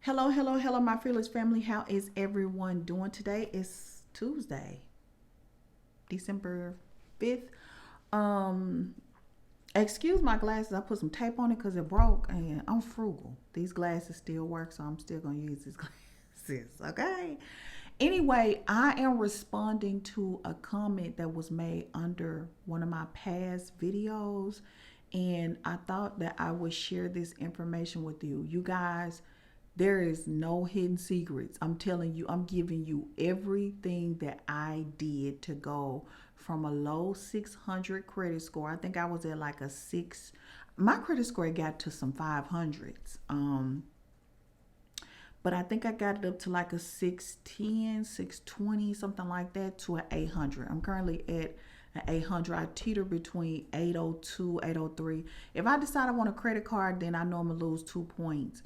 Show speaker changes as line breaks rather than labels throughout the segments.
Hello, hello, hello, my fearless family. How is everyone doing today? It's Tuesday, December 5th. Um, Excuse my glasses. I put some tape on it because it broke and I'm frugal. These glasses still work, so I'm still going to use these glasses, okay? Anyway, I am responding to a comment that was made under one of my past videos, and I thought that I would share this information with you. You guys, there is no hidden secrets. I'm telling you, I'm giving you everything that I did to go from a low 600 credit score. I think I was at like a 6. My credit score got to some 500s. But I think I got it up to like a 610, 620, something like that, to an 800. I'm currently at an 800. I teeter between 802, 803. If I decide I want a credit card, then I know I'm going to lose 2 points.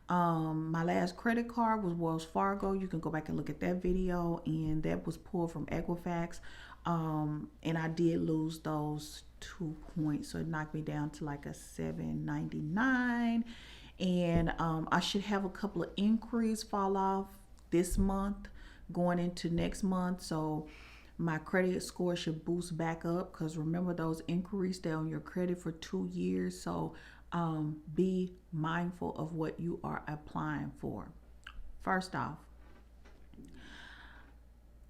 My last credit card was Wells Fargo. You can go back and look at that video, and that was pulled from Equifax. And I did lose those 2 points, so it knocked me down to like a 799. And I should have a couple of inquiries fall off this month going into next month, so my credit score should boost back up, because remember, those inquiries stay on your credit for 2 years. So be mindful of what you are applying for. First off,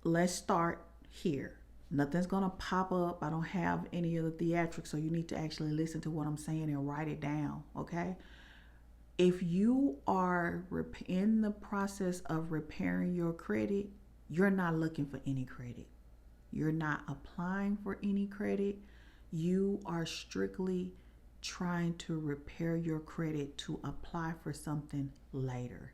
let's start here. Nothing's gonna pop up. I don't have any of the theatrics, so you need to actually listen to what I'm saying and write it down, okay? If you are in the process of repairing your credit, you're not looking for any credit. You're not applying for any credit. You are strictly trying to repair your credit to apply for something later.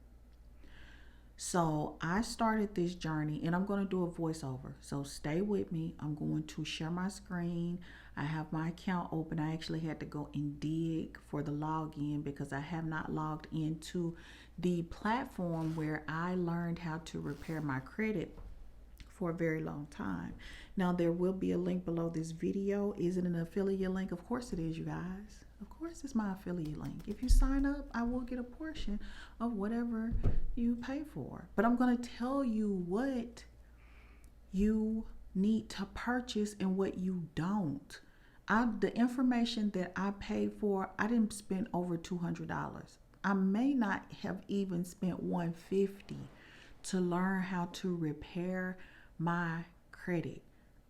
So I started this journey, and I'm going to do a voiceover. So stay with me. I'm going to share my screen. I have my account open. I actually had to go and dig for the login because I have not logged into the platform where I learned how to repair my credit for a very long time. Now, there will be a link below this video. Is it an affiliate link? Of course it is, you guys. Of course it's my affiliate link. If you sign up, I will get a portion of whatever you pay for. But I'm going to tell you what you need to purchase and what you don't. The information that I paid for, I didn't spend over $200. I may not have even spent $150 to learn how to repair my credit.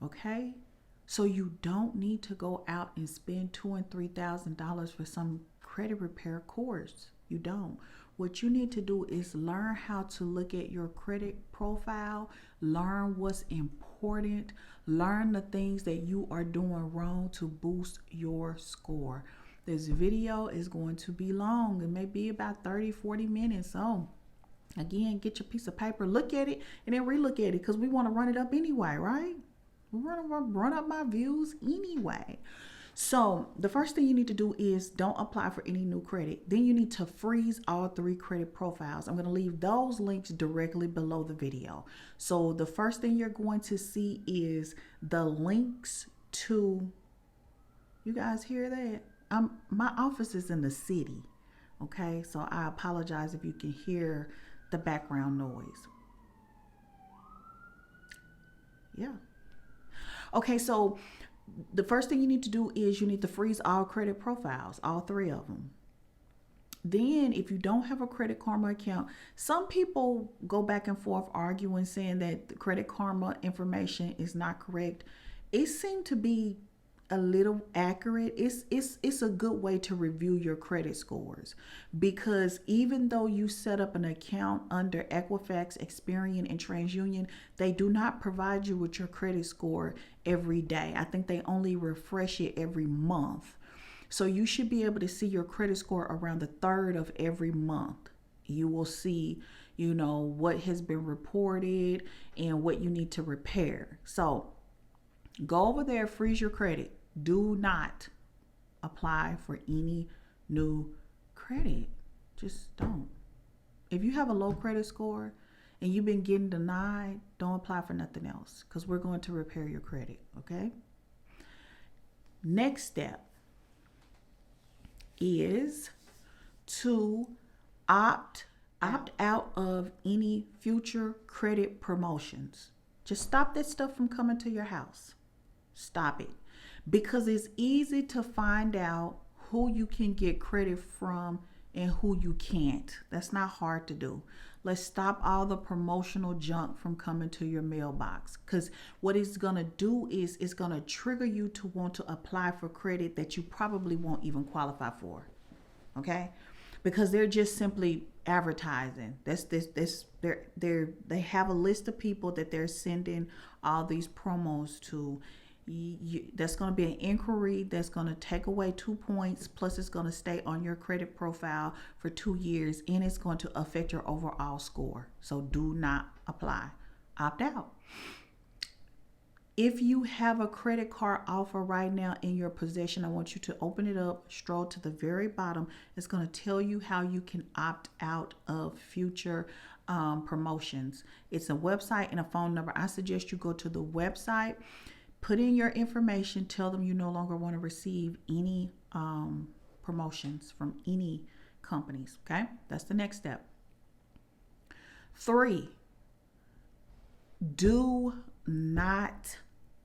Okay? So you don't need to go out and spend $2,000 and $3,000 for some credit repair course. You don't. What you need to do is learn how to look at your credit profile, learn what's important, learn the things that you are doing wrong to boost your score. This video is going to be long. It may be about 30, 40 minutes. So again, get your piece of paper, look at it, and then relook at it, because we want to run it up anyway, right? We want to run up my views anyway. So the first thing you need to do is don't apply for any new credit. Then you need to freeze all 3 credit profiles. I'm going to leave those links directly below the video. So the first thing you're going to see is the links to, you guys hear that? My office is in the city. Okay, so I apologize if you can hear the background noise. Yeah. Okay, so the first thing you need to do is you need to freeze all credit profiles, all 3 of them. Then if you don't have a Credit Karma account, some people go back and forth arguing, saying that the Credit Karma information is not correct. It seemed to be a little accurate. It's a good way to review your credit scores, because even though you set up an account under Equifax, Experian, and TransUnion, they do not provide you with your credit score every day. I think they only refresh it every month. So you should be able to see your credit score around the 3rd of every month. You will see, what has been reported and what you need to repair. So go over there, freeze your credit. Do not apply for any new credit. Just don't. If you have a low credit score and you've been getting denied, don't apply for nothing else, because we're going to repair your credit, okay? Next step is to opt Opt out of any future credit promotions. Just stop that stuff from coming to your house. Stop it. Because it's easy to find out who you can get credit from and who you can't. That's not hard to do. Let's stop all the promotional junk from coming to your mailbox. Because what it's going to do is it's going to trigger you to want to apply for credit that you probably won't even qualify for. Okay? Because they're just simply advertising. They have a list of people that they're sending all these promos to. That's going to be an inquiry that's going to take away 2 points, plus it's going to stay on your credit profile for 2 years, and it's going to affect your overall score. So do not apply. Opt out. If you have a credit card offer right now in your possession, I want you to open it up, stroll to the very bottom. It's going to tell you how you can opt out of future promotions. It's a website and a phone number. I suggest you go to the website, put in your information, tell them you no longer want to receive any promotions from any companies. Okay, that's the next step. 3, do not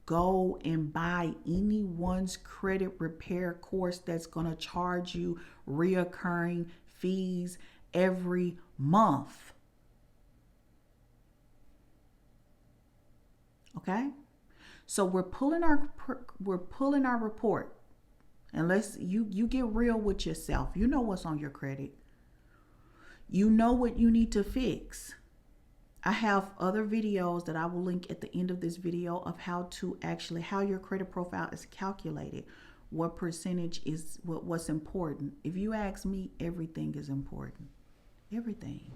go and buy anyone's credit repair course that's going to charge you reoccurring fees every month. Okay? So we're pulling our report. Unless you get real with yourself. You know what's on your credit. You know what you need to fix. I have other videos that I will link at the end of this video of how your credit profile is calculated. What percentage is what's important. If you ask me, everything is important. Everything.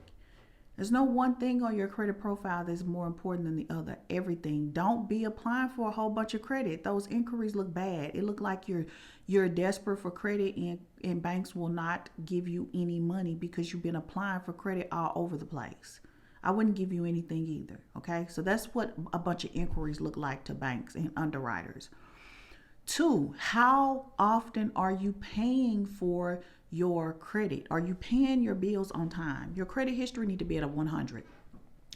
There's no one thing on your credit profile that's more important than the other. Everything. Don't be applying for a whole bunch of credit. Those inquiries look bad. It look like you're desperate for credit, and banks will not give you any money because you've been applying for credit all over the place. I wouldn't give you anything either. Okay. So that's what a bunch of inquiries look like to banks and underwriters. 2, how often are you paying for your credit? Are you paying your bills on time? Your credit history need to be at a 100.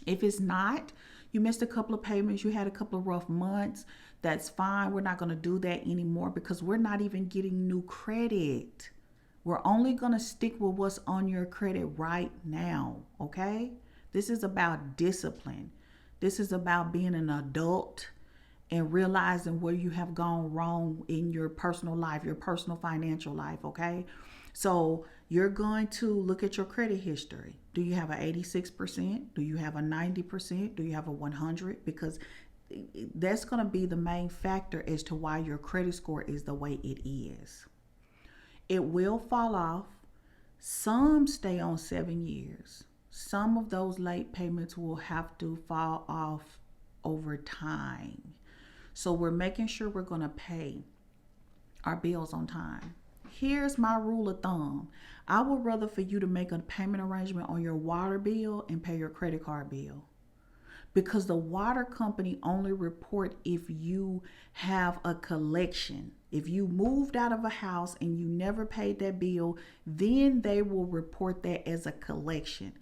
If it's not, you missed a couple of payments, you had a couple of rough months, that's fine. We're not going to do that anymore because we're not even getting new credit. We're only going to stick with what's on your credit right now. Okay. This is about discipline. This is about being an adult and realizing where you have gone wrong in your personal life, your personal financial life, okay? So you're going to look at your credit history. Do you have an 86%? Do you have a 90%? Do you have a 100? Because that's going to be the main factor as to why your credit score is the way it is. It will fall off. Some stay on 7 years. Some of those late payments will have to fall off over time. So we're making sure we're going to pay our bills on time. Here's my rule of thumb. I would rather for you to make a payment arrangement on your water bill and pay your credit card bill. Because the water company only report if you have a collection. If you moved out of a house and you never paid that bill, then they will report that as a collection.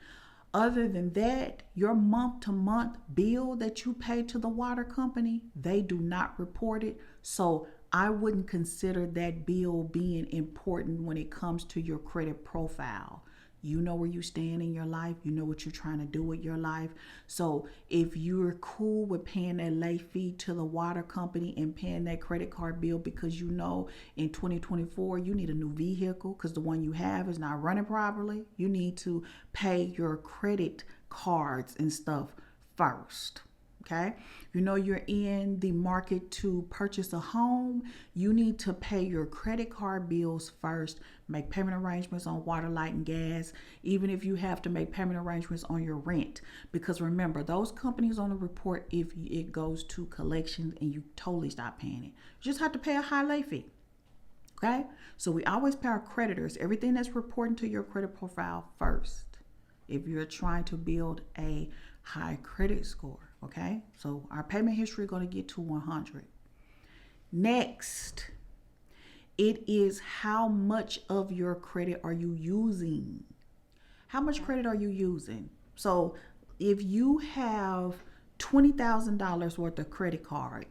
Other than that, your month-to-month bill that you pay to the water company, they do not report it. So I wouldn't consider that bill being important when it comes to your credit profile. You know where you stand in your life. You know what you're trying to do with your life. So if you're cool with paying that late fee to the water company and paying that credit card bill because you know in 2024 you need a new vehicle because the one you have is not running properly, you need to pay your credit cards and stuff first. Okay. You know you're in the market to purchase a home. You need to pay your credit card bills first. Make payment arrangements on water, light, and gas. Even if you have to make payment arrangements on your rent. Because remember, those companies only report if it goes to collections and you totally stop paying it. You just have to pay a high late fee. Okay. So we always pay our creditors everything that's reporting to your credit profile first. If you're trying to build a high credit score. Okay, so our payment history is going to get to 100. Next, it is how much of your credit are you using? How much credit are you using? So if you have $20,000 worth of credit card,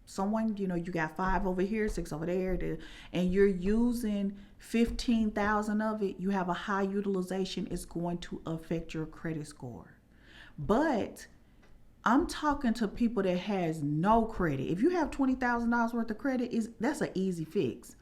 someone, you got five over here, six over there, and you're using 15,000 of it, you have a high utilization, it's going to affect your credit score. But I'm talking to people that has no credit. If you have $20,000 worth of credit, that's an easy fix.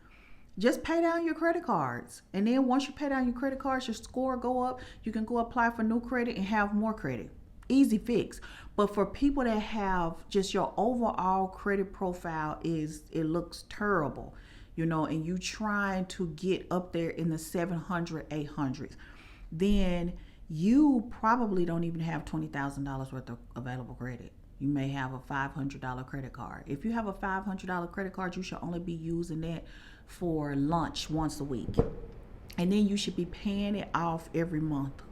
Just pay down your credit cards, and then once you pay down your credit cards, your score go up. You can go apply for new credit and have more credit. Easy fix. But for people that have just your overall credit profile it looks terrible, and you trying to get up there in the 700, 800s, then you probably don't even have $20,000 worth of available credit. You may have a $500 credit card. If you have a $500 credit card, you should only be using that for lunch once a week. And then you should be paying it off every month.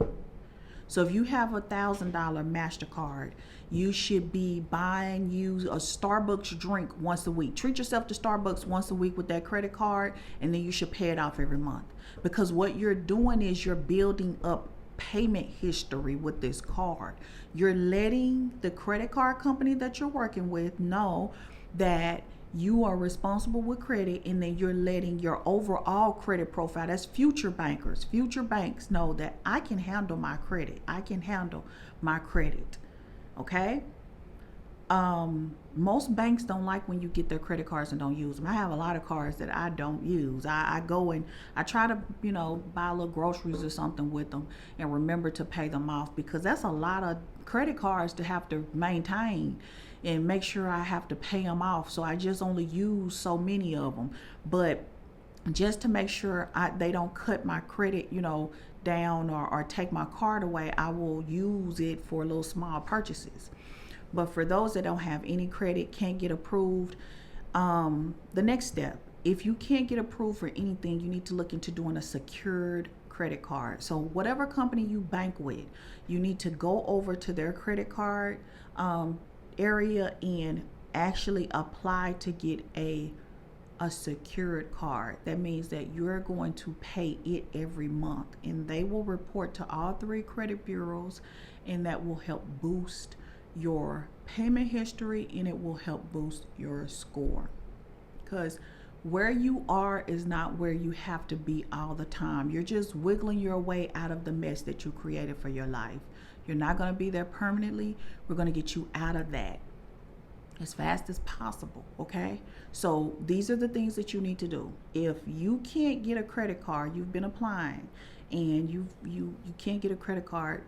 So if you have a $1,000 MasterCard, you should be buying you a Starbucks drink once a week. Treat yourself to Starbucks once a week with that credit card, and then you should pay it off every month. Because what you're doing is you're building up payment history with this card. You're letting the credit card company that you're working with know that you are responsible with credit, and then you're letting your overall credit profile, that's future bankers, future banks know that I can handle my credit. I can handle my credit. Okay? Most banks don't like when you get their credit cards and don't use them. I have a lot of cards that I don't use. I go and I try to, buy a little groceries or something with them and remember to pay them off, because that's a lot of credit cards to have to maintain and make sure I have to pay them off. So I just only use so many of them. But just to make sure they don't cut my credit, down or take my card away, I will use it for little small purchases. But for those that don't have any credit, can't get approved, the next step, if you can't get approved for anything, you need to look into doing a secured credit card. So whatever company you bank with, you need to go over to their credit card area and actually apply to get a secured card. That means that you're going to pay it every month, and they will report to all three credit bureaus, and that will help boost your payment history, and it will help boost your score. Because where you are is not where you have to be all the time. You're just wiggling your way out of the mess that you created for your life. You're not going to be there permanently. We're going to get you out of that as fast as possible. Okay? So these are the things that you need to do. If you can't get a credit card, you've been applying and you can't get a credit card,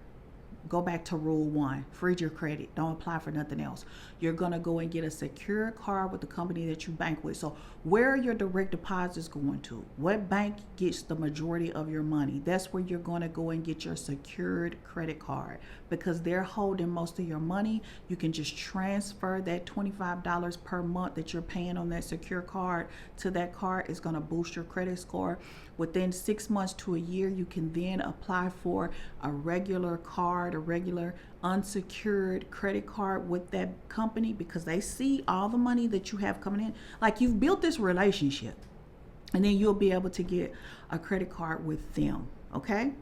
go back to rule 1. Freeze your credit. Don't apply for nothing else. You're going to go and get a secure card with the company that you bank with. So where are your direct deposits going to? What bank gets the majority of your money? That's where you're going to go and get your secured credit card, because they're holding most of your money. You can just transfer that $25 per month that you're paying on that secure card to that card. It's going to boost your credit score. Within 6 months to a year, you can then apply for a regular card, a regular unsecured credit card with that company, because they see all the money that you have coming in. Like, you've built this relationship, and then you'll be able to get a credit card with them. Okay?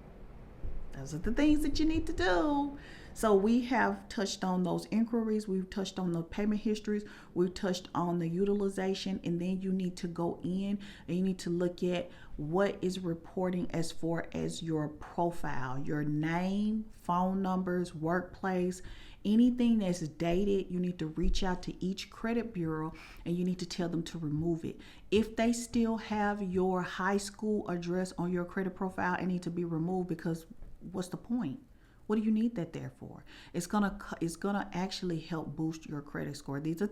Those are the things that you need to do. So we have touched on those inquiries. We've touched on the payment histories. We've touched on the utilization. And then you need to go in and you need to look at what is reporting as far as your profile, your name, phone numbers, workplace, anything that's dated. You need to reach out to each credit bureau and you need to tell them to remove it. If they still have your high school address on your credit profile, it needs to be removed, because what's the point? What do you need that there for? It's gonna actually help boost your credit score. These are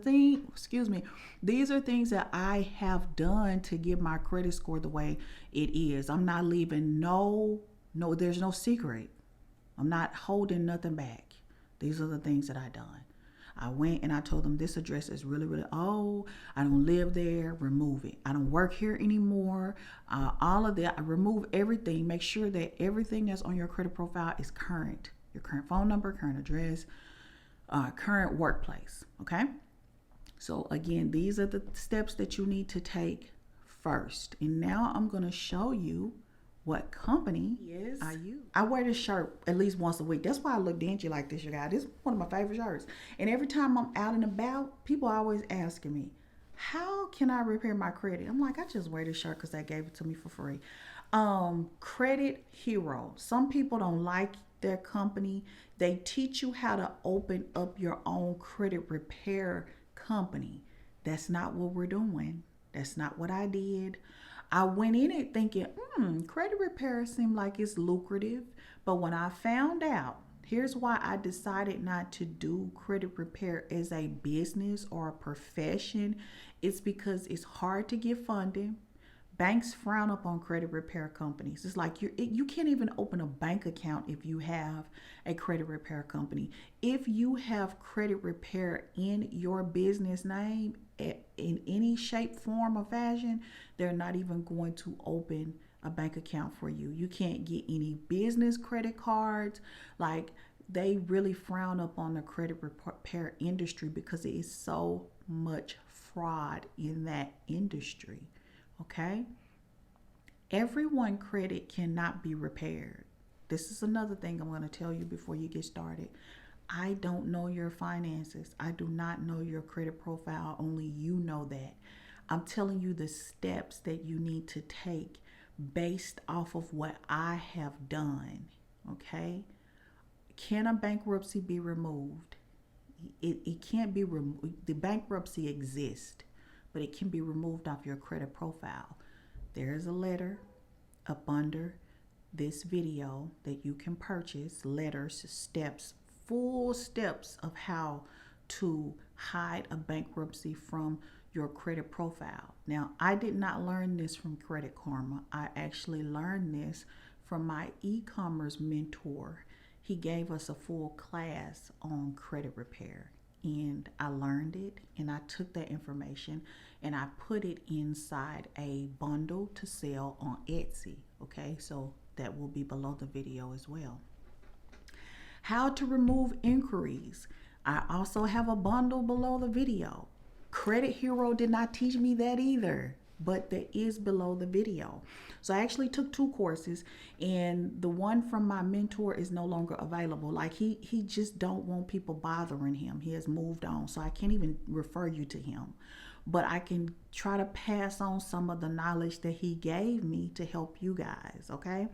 things that I have done to get my credit score the way it is. I'm not leaving there's no secret. I'm not holding nothing back. These are the things that I done. I went and I told them, this address is really, really old. I don't live there. Remove it. I don't work here anymore. All of that. I remove everything. Make sure that everything that's on your credit profile is current. Your current phone number, current address, current workplace. Okay? So again, these are the steps that you need to take first. And now I'm going to show you what company is I use. I wear this shirt at least once a week. That's why I look dingy like this, you guys. This is one of my favorite shirts. And every time I'm out and about, people are always asking me, how can I repair my credit? I'm like, I just wear this shirt because they gave it to me for free. Credit Hero. Some people don't like their company. They teach you how to open up your own credit repair company. That's not what we're doing. That's not what I did. I went in it thinking, credit repair seemed like it's lucrative. But when I found out, here's why I decided not to do credit repair as a business or a profession. It's because it's hard to get funding. Banks frown upon credit repair companies. It's like you can't even open a bank account if you have a credit repair company. If you have credit repair in your business name in any shape, form, or fashion, they're not even going to open a bank account for you. You can't get any business credit cards. Like, they really frown upon the credit repair industry because it is so much fraud in that industry. Okay? Everyone credit cannot be repaired. This is another thing I'm going to tell you before you get started. I don't know your finances. I do not know your credit profile. Only you know that. I'm telling you the steps that you need to take based off of what I have done. Okay? Can a bankruptcy be removed? It can't be removed. The bankruptcy exists, but it can be removed off your credit profile. There's a letter up under this video that you can purchase. Letters, steps, full steps of how to hide a bankruptcy from your credit profile. Now, I did not learn this from Credit Karma. I actually learned this from my e-commerce mentor. He gave us a full class on credit repair, and I learned it, and I took that information and I put it inside a bundle to sell on Etsy. Okay, so that will be below the video as well. How to remove inquiries. I also have a bundle below the video. Credit Hero did not teach me that either, but that is below the video. So I actually took 2 courses, and the one from my mentor is no longer available. Like, he just don't want people bothering him. He has moved on, so I can't even refer you to him. But I can try to pass on some of the knowledge that he gave me to help you guys, okay?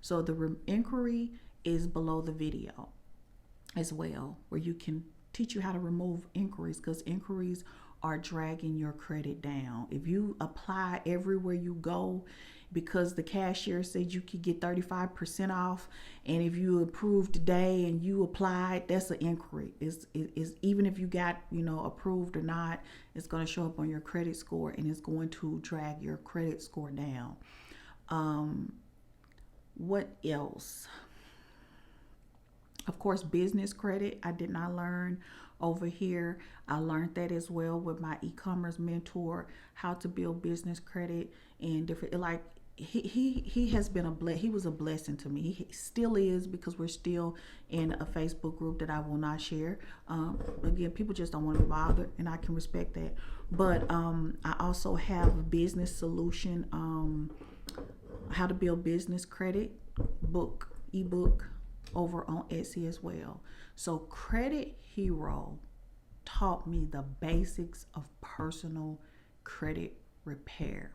So the inquiry is below the video as well, where you can teach you how to remove inquiries, because inquiries are dragging your credit down. If you apply everywhere you go because the cashier said you could get 35% off, and if you approve today and you applied, that's an inquiry. Is even if you got, approved or not, it's going to show up on your credit score, and it's going to drag your credit score down. What else? Of course, business credit, I did not learn over here. I learned that as well with my e-commerce mentor, how to build business credit and different, like, he has been he was a blessing to me. He still is, because we're still in a Facebook group that I will not share. Again, people just don't want to be bothered, and I can respect that. But I also have a business solution, how to build business credit ebook over on Etsy as well. So Credit Hero taught me the basics of personal credit repair.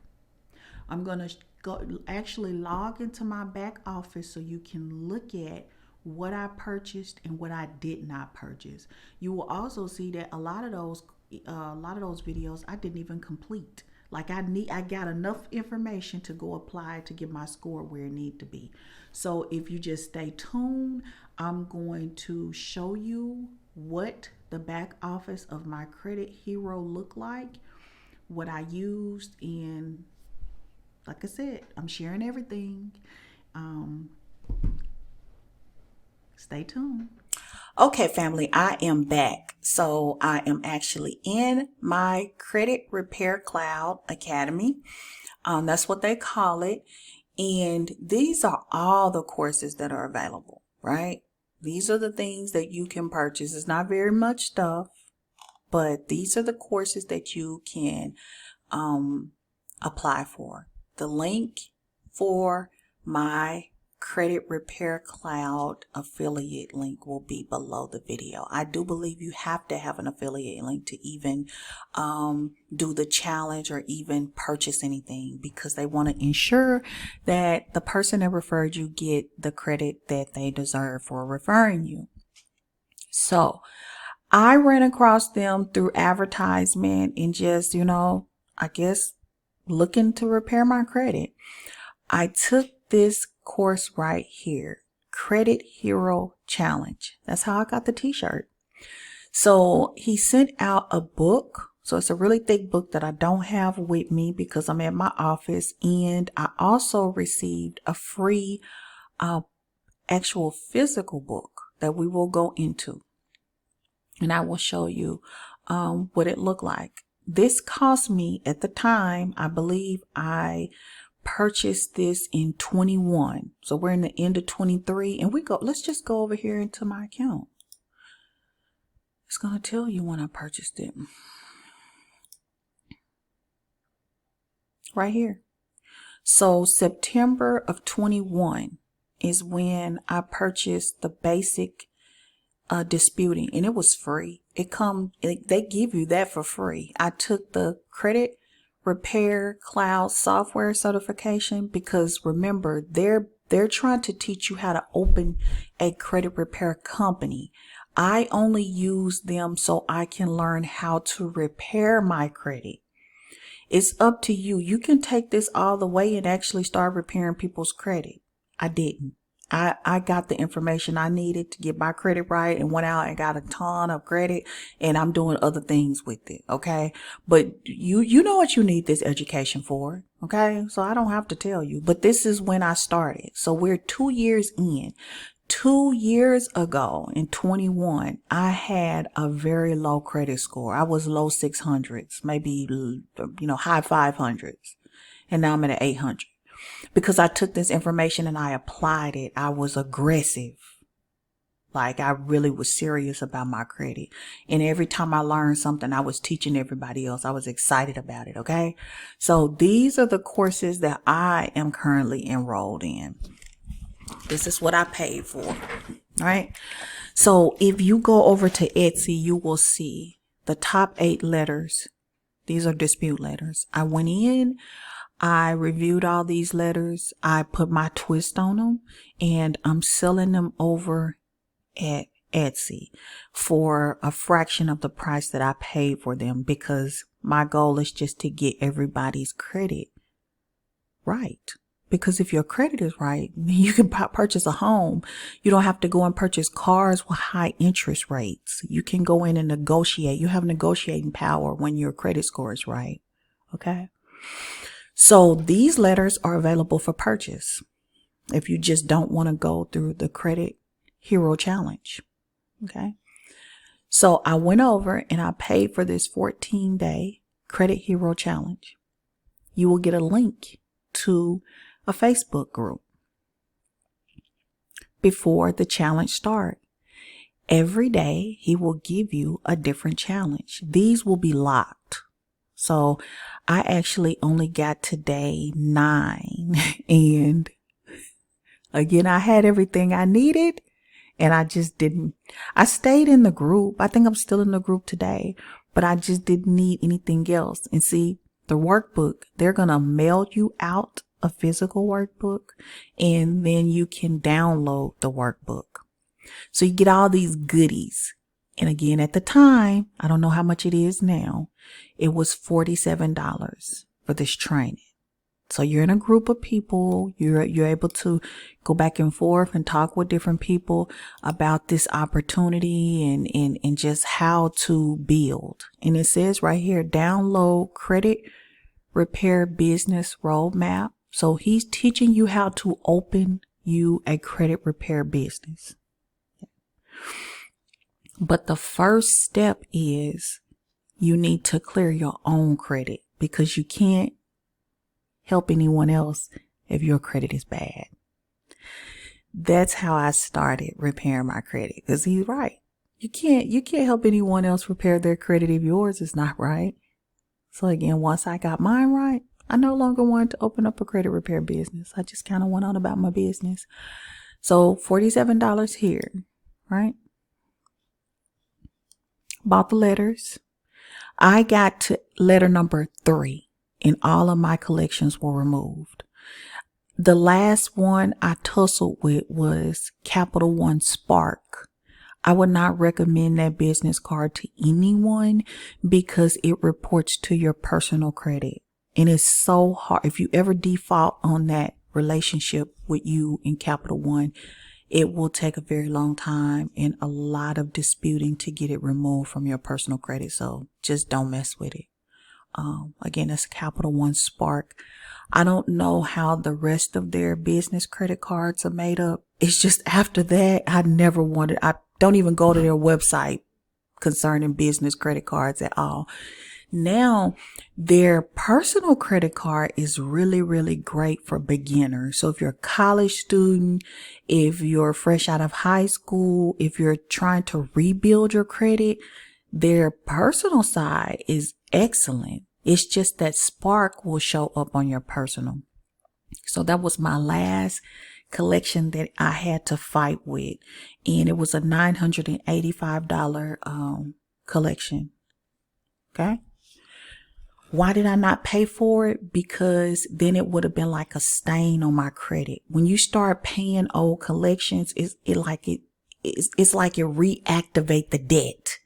I'm going to actually log into my back office so you can look at what I purchased and what I did not purchase. You will also see that a lot of those videos I didn't even complete. Like, I got enough information to go apply to get my score where it needs to be. So if you just stay tuned, I'm going to show you what the back office of my Credit Hero looked like, what I used, and like I said, I'm sharing everything. Stay tuned. Okay, family, I am back. So I am actually in my Credit Repair Cloud Academy. That's what they call it. And these are all the courses that are available, right? These are the things that you can purchase. It's not very much stuff, but these are the courses that you can apply for. The link for My Credit Repair Cloud affiliate link will be below the video. I do believe you have to have an affiliate link to even do the challenge or even purchase anything, because they want to ensure that the person that referred you get the credit that they deserve for referring you. So I ran across them through advertisement and just, I guess looking to repair my credit. I took this course right here, Credit Hero Challenge. That's how I got the t-shirt. So he sent out a book. So it's a really thick book that I don't have with me because I'm at my office. And I also received a free actual physical book that we will go into. And I will show you what it looked like. This cost me at the time, I believe I purchased this in 21. So we're in the end of 23 and let's just go over here into my account. It's going to tell you when I purchased it. Right here. So September of 21 is when I purchased the basic disputing, and it was free. They give you that for free. I took the Credit Repair Cloud software certification because remember, they're trying to teach you how to open a credit repair company. I only use them so I can learn how to repair my credit. It's up to you. You can take this all the way and actually start repairing people's credit. I didn't. I got the information I needed to get my credit right and went out and got a ton of credit, and I'm doing other things with it. Okay. But you know what you need this education for. Okay. So I don't have to tell you, but this is when I started. So we're 2 years in. 2 years ago in 21, I had a very low credit score. I was low 600s, maybe, high 500s. And now I'm at an 800. Because I took this information and I applied it. I was aggressive. Like I really was serious about my credit. And every time I learned something, I was teaching everybody else. I was excited about it. Okay. So these are the courses that I am currently enrolled in. This is what I paid for. All right. So if you go over to Etsy, you will see the top 8 letters. These are dispute letters. I went in. I reviewed all these letters. I put my twist on them, and I'm selling them over at Etsy for a fraction of the price that I paid for them, because my goal is just to get everybody's credit right. Because if your credit is right, you can purchase a home. You don't have to go and purchase cars with high interest rates. You can go in and negotiate. You have negotiating power when your credit score is right. Okay. So these letters are available for purchase if you just don't want to go through the Credit Hero Challenge. Okay. So I went over and I paid for this 14-day Credit Hero Challenge. You will get a link to a Facebook group before the challenge starts. Every day he will give you a different challenge. These will be locked. So I actually only got today 9. And again, I had everything I needed and I just didn't. I stayed in the group. I think I'm still in the group today, but I just didn't need anything else. And see, the workbook, they're going to mail you out a physical workbook, and then you can download the workbook. So you get all these goodies. And again, at the time, I don't know how much it is now, it was $47 for this training. So you're in a group of people, you're able to go back and forth and talk with different people about this opportunity and just how to build. And it says right here, download Credit Repair Business Roadmap. So he's teaching you how to open you a credit repair business. But the first step is you need to clear your own credit, because you can't help anyone else if your credit is bad. That's how I started repairing my credit, because he's right. You can't help anyone else repair their credit if yours is not right. So again, once I got mine right, I no longer wanted to open up a credit repair business. I just kind of went on about my business. So $47 here, right? Bought the letters. I got to letter number 3 and all of my collections were removed. The last one I tussled with was Capital One Spark. I would not recommend that business card to anyone because it reports to your personal credit. And it's so hard. If you ever default on that relationship with you in Capital One, it will take a very long time and a lot of disputing to get it removed from your personal credit. So just don't mess with it. Again, that's Capital One Spark. I don't know how the rest of their business credit cards are made up. It's just after that, I don't even go to their website concerning business credit cards at all. Now, their personal credit card is really, really great for beginners. So if you're a college student, if you're fresh out of high school, if you're trying to rebuild your credit, their personal side is excellent. It's just that Spark will show up on your personal. So that was my last collection that I had to fight with. And it was a $985 collection. Okay. Why did I not pay for it? Because then it would have been like a stain on my credit. When you start paying old collections, it's like it reactivate the debt.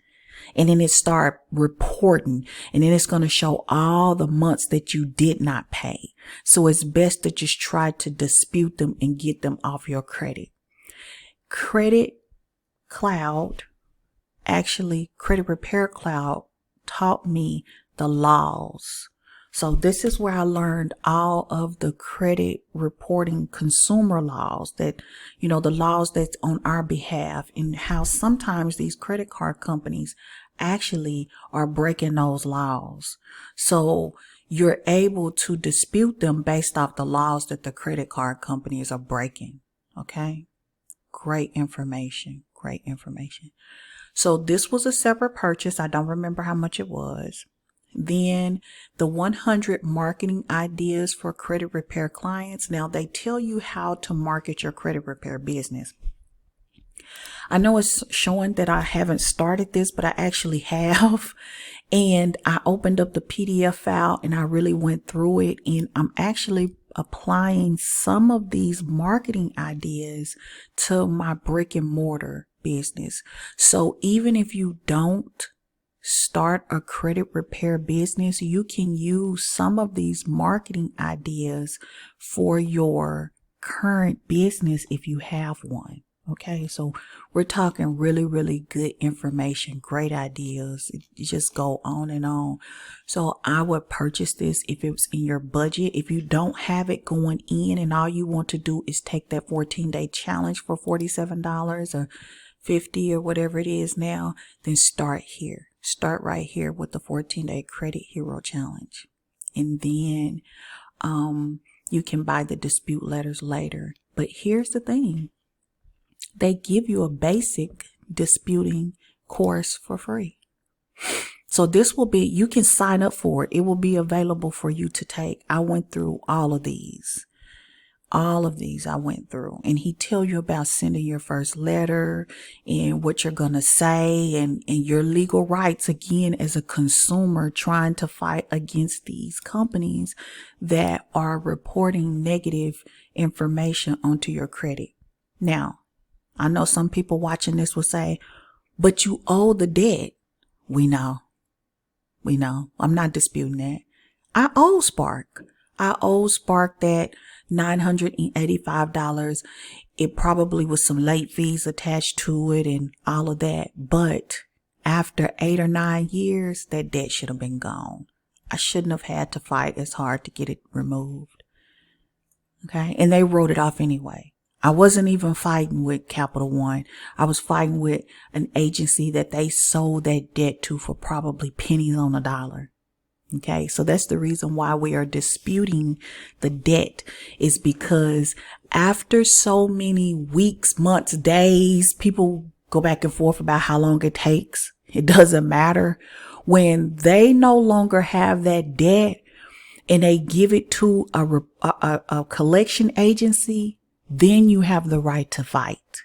And then it start reporting, and then it's going to show all the months that you did not pay. So it's best to just try to dispute them and get them off your credit. Credit Repair Cloud taught me the laws. So this is where I learned all of the credit reporting consumer laws that, the laws that's on our behalf, and how sometimes these credit card companies actually are breaking those laws. So you're able to dispute them based off the laws that the credit card companies are breaking. Okay. Great information. So this was a separate purchase. I don't remember how much it was. Then the 100 marketing ideas for credit repair clients. Now they tell you how to market your credit repair business. I know it's showing that I haven't started this, but I actually have. And I opened up the PDF file and I really went through it, and I'm actually applying some of these marketing ideas to my brick and mortar business. So even if you don't start a credit repair business, you can use some of these marketing ideas for your current business if you have one. Okay, so we're talking really, really good information, great ideas. It just go on and on. So I would purchase this if it was in your budget. If you don't have it going in and all you want to do is take that 14-day challenge for $47 or $50 or whatever it is now, then start here. Start right here with the 14-day Credit Hero Challenge. And then you can buy the dispute letters later. But here's the thing. They give you a basic disputing course for free. So this will be, you can sign up for it. It will be available for you to take. I went through all of these. I went through, and he tell you about sending your first letter and what you're going to say and your legal rights, again, as a consumer trying to fight against these companies that are reporting negative information onto your credit. Now, I know some people watching this will say, but you owe the debt. We know. I'm not disputing that. I owe Spark that $985. It probably was some late fees attached to it and all of that. But after 8 or 9 years, that debt should have been gone. I shouldn't have had to fight as hard to get it removed. Okay. And they wrote it off anyway. I wasn't even fighting with Capital One. I was fighting with an agency that they sold that debt to for probably pennies on a dollar. Okay, so that's the reason why we are disputing the debt, is because after so many weeks, months, days, people go back and forth about how long it takes. It doesn't matter. When they no longer have that debt and they give it to a collection agency, then you have the right to fight,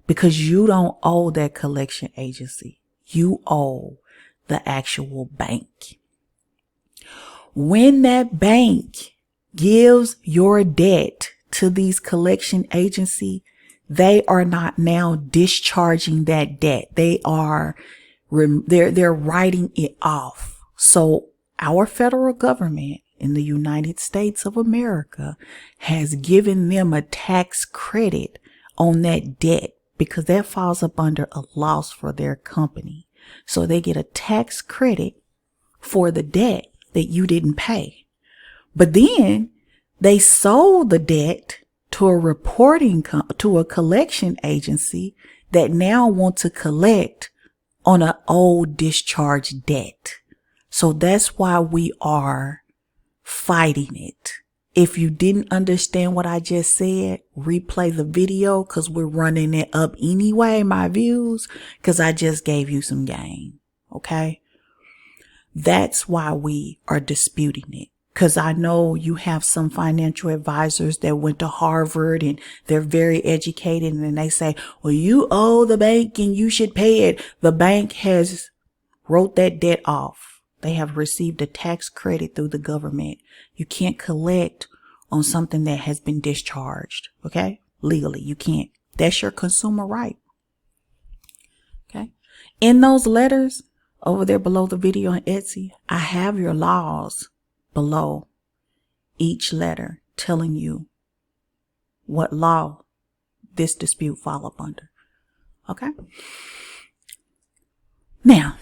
because you don't owe that collection agency. You owe the actual bank. When that bank gives your debt to these collection agency, they are not now discharging that debt. They're writing it off. So our federal government in the United States of America has given them a tax credit on that debt, because that falls up under a loss for their company. So they get a tax credit for the debt that you didn't pay. But then they sold the debt to a collection agency that now want to collect on an old discharged debt. So that's why we are fighting it. If you didn't understand what I just said, replay the video, because we're running it up anyway, my views, because I just gave you some game. Okay? That's why we are disputing it. Because I know you have some financial advisors that went to Harvard and they're very educated, and then they say, well, you owe the bank and you should pay it. The bank has wrote that debt off. They have received a tax credit through the government. You can't collect on something that has been discharged. Okay? Legally, you can't. That's your consumer right. Okay? In those letters over there below the video on Etsy, I have your laws below each letter telling you what law this dispute fall up under. Okay? Now,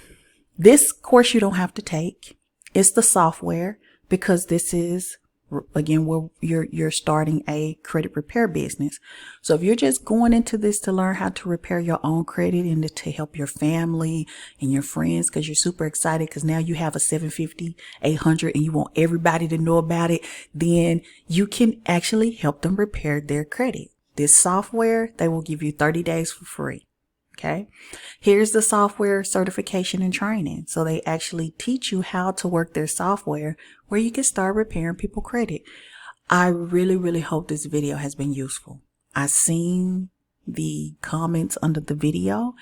this course you don't have to take. It's the software, because this is, again, where you're starting a credit repair business. So if you're just going into this to learn how to repair your own credit and to help your family and your friends, because you're super excited because now you have a 750, 800 and you want everybody to know about it, then you can actually help them repair their credit. This software, they will give you 30 days for free. Okay. Here's the software certification and training. So they actually teach you how to work their software where you can start repairing people's credit. I really, really hope this video has been useful. I seen the comments under the video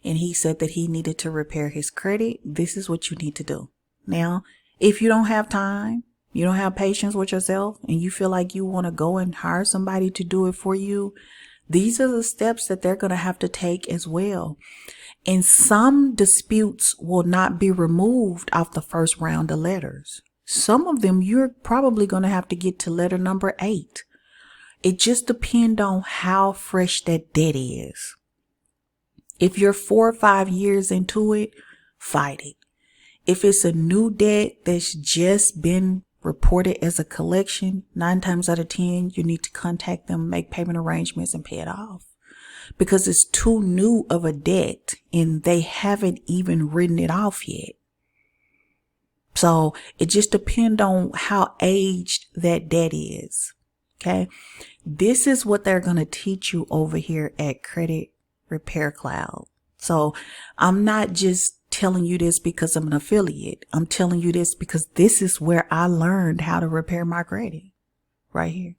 and he said that he needed to repair his credit. This is what you need to do. Now, if you don't have time, you don't have patience with yourself, and you feel like you want to go and hire somebody to do it for you, these are the steps that they're going to have to take as well. And some disputes will not be removed off the first round of letters. Some of them you're probably going to have to get to letter number 8. It just depends on how fresh that debt is. If you're 4 or 5 years into it, fight it. If it's a new debt that's just been reported as a collection, 9 times out of 10, you need to contact them, make payment arrangements, and pay it off. Because it's too new of a debt and they haven't even written it off yet. So it just depends on how aged that debt is. Okay. This is what they're going to teach you over here at Credit Repair Cloud. So I'm not just telling you this because I'm an affiliate. I'm telling you this because this is where I learned how to repair my credit, right here.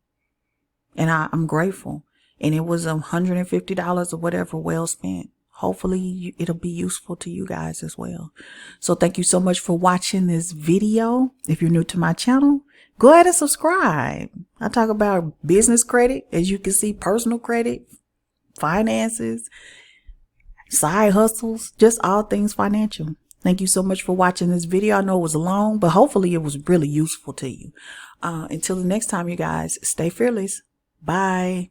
And I'm grateful. And it was $150 or whatever well spent. Hopefully it'll be useful to you guys as well. So thank you so much for watching this video. If you're new to my channel, go ahead and subscribe. I talk about business credit, as you can see, personal credit, finances, side hustles, just all things financial. Thank you so much for watching this video. I know it was long, but hopefully it was really useful to you. Until the next time, you guys, stay fearless. Bye.